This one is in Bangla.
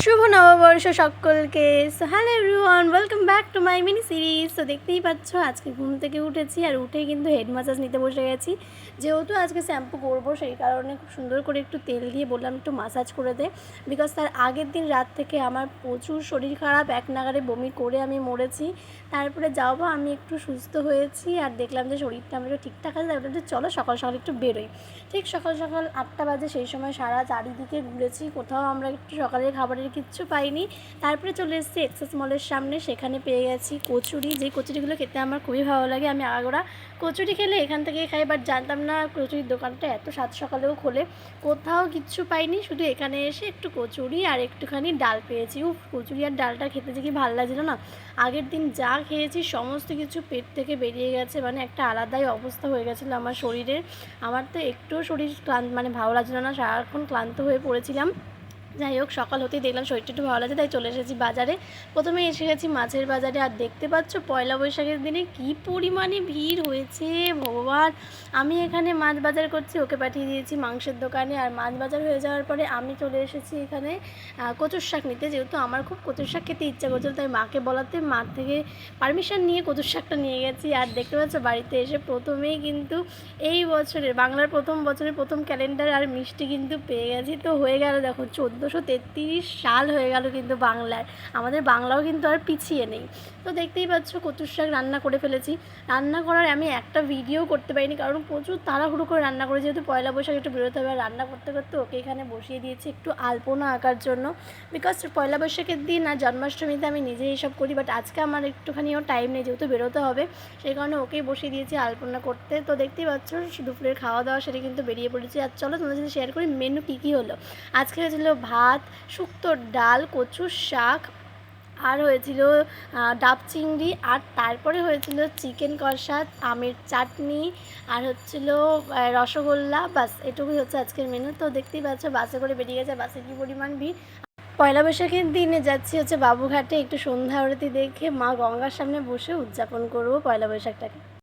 শুভ নববর্ষ সকলকে। So hello everyone, welcome back to my mini series. তো দেখতেই পাচ্ছ আজকে ঘুম থেকে উঠেছি আর উঠেই কিন্তু হেড ম্যাসাজ নিতে বসে গেছি। যেহেতু আজকে শ্যাম্পু করবো সেই কারণে খুব সুন্দর করে একটু তেল দিয়ে বললাম একটু মাসাজ করে দে, বিকজ তার আগের দিন রাত থেকে আমার প্রচুর শরীর খারাপ, এক নাগারে বমি করে আমি মরেছি। তারপরে যাবো আমি একটু সুস্থ হয়েছি আর দেখলাম যে শরীরটা আমার ঠিকঠাক আছে, তারপরে যে চলো সকাল সকাল একটু বেরোই। ঠিক সকাল সকাল 8টা বাজে, সেই সময় সারা চারিদিকে ঘুরেছি, কোথাও আমরা একটু সকালের খাবারের কিচ্ছু পাইনি। তারপরে চলে এসেছি এক্সেস মলের সামনে, সেখানে পেয়ে গেছি কচুরি। যে কচুরিগুলো খেতে আমার খুবই ভালো লাগে, আমি আগাগোড়া কচুরি খেলে এখান থেকেই খাই, বাট জানতাম না কচুরির দোকানটা এত সাত সকালেও খোলে। কোথাও কিচ্ছু পাইনি, শুধু এখানে এসে একটু কচুরি আর একটুখানি ডাল পেয়েছি। কচুরি আর ডালটা খেতে যে কি ভালো লাগছিলো না। আগের দিন যা খেয়েছি সমস্ত কিছু পেট থেকে বেরিয়ে গেছে, মানে একটা আলাদাই অবস্থা হয়ে গেছিলো আমার শরীরের। আমার তো একটুও শরীর ভালো লাগছিল না, সারাক্ষণ ক্লান্ত হয়ে পড়েছিলাম। যাই হোক, সকাল হতেই দেখলাম শরীরটা একটু ভালো লাগছে, তাই চলে এসেছি বাজারে। প্রথমে এসে গেছি মাছের বাজারে, আর দেখতে পাচ্ছ পয়লা বৈশাখের দিনে কী পরিমাণে ভিড় হয়েছে ভগবান। আমি এখানে মাছ বাজার করছি, ওকে পাঠিয়ে দিয়েছি মাংসের দোকানে। আর মাছ বাজার হয়ে যাওয়ার পরে আমি চলে এসেছি এখানে কচুর শাক নিতে, যেহেতু আমার খুব কচুর শাক খেতে ইচ্ছা করছিল, তাই মাকে বলাতে মা থেকে পারমিশন নিয়ে কচুর শাকটা নিয়ে গেছি। আর দেখতে পাচ্ছ বাড়িতে এসে প্রথমেই কিন্তু এই বছরের বাংলার প্রথম বছরের প্রথম ক্যালেন্ডার আর মিষ্টি কিন্তু পেয়ে গেছি। তো হয়ে গেল দেখো 1433 সাল হয়ে গেল কিন্তু বাংলার। আমাদের বাংলাও কিন্তু আর পিছিয়ে নেই। তো দেখতেই পাচ্ছ কচুর শাক রান্না করে ফেলেছি। রান্না করার আমি একটা ভিডিও করতে পারিনি, কারণ প্রচুর তাড়াহুড়ো করে রান্না করে, যেহেতু পয়লা বৈশাখ একটু বেরোতে হবে। আর রান্না করতে করতে ওকে এখানে বসিয়ে দিয়েছি একটু আলপনা আঁকার জন্য, বিকজ পয়লা বৈশাখের দিন আর জন্মাষ্টমীতে আমি নিজেই এইসব করি, বাট আজকে আমার একটুখানিও টাইম নেই, যেহেতু বেরোতে হবে। সেই কারণে ওকেই বসিয়ে দিয়েছি আলপনা করতে। তো দেখতেই পাচ্ছ দুপুরের খাওয়া দাওয়া সেটা কিন্তু বেরিয়ে পড়েছি। আর চলো তোমাদের সাথে শেয়ার করি মেনু কী কী হলো। আজকে হয়েছিল ভাত, শুক্তোর ডাল, কচুর শাক, আর হয়েছিল ডাব চিংড়ি, আর তারপরে হয়েছিল চিকেন কষা, আমের চাটনি, আর হচ্ছিল রসগোল্লা। বাস এটুকুই হচ্ছে আজকের মেনু। তো দেখতেই পাচ্ছ বাসে করে বেরিয়ে গেছে, বাসে কী পরিমাণ ভিড়। পয়লা বৈশাখের দিনে যাচ্ছি হচ্ছে বাবুঘাটে, একটু সন্ধ্যা আরতি দেখে মা গঙ্গার সামনে বসে উদযাপন করবো পয়লা বৈশাখটাকে।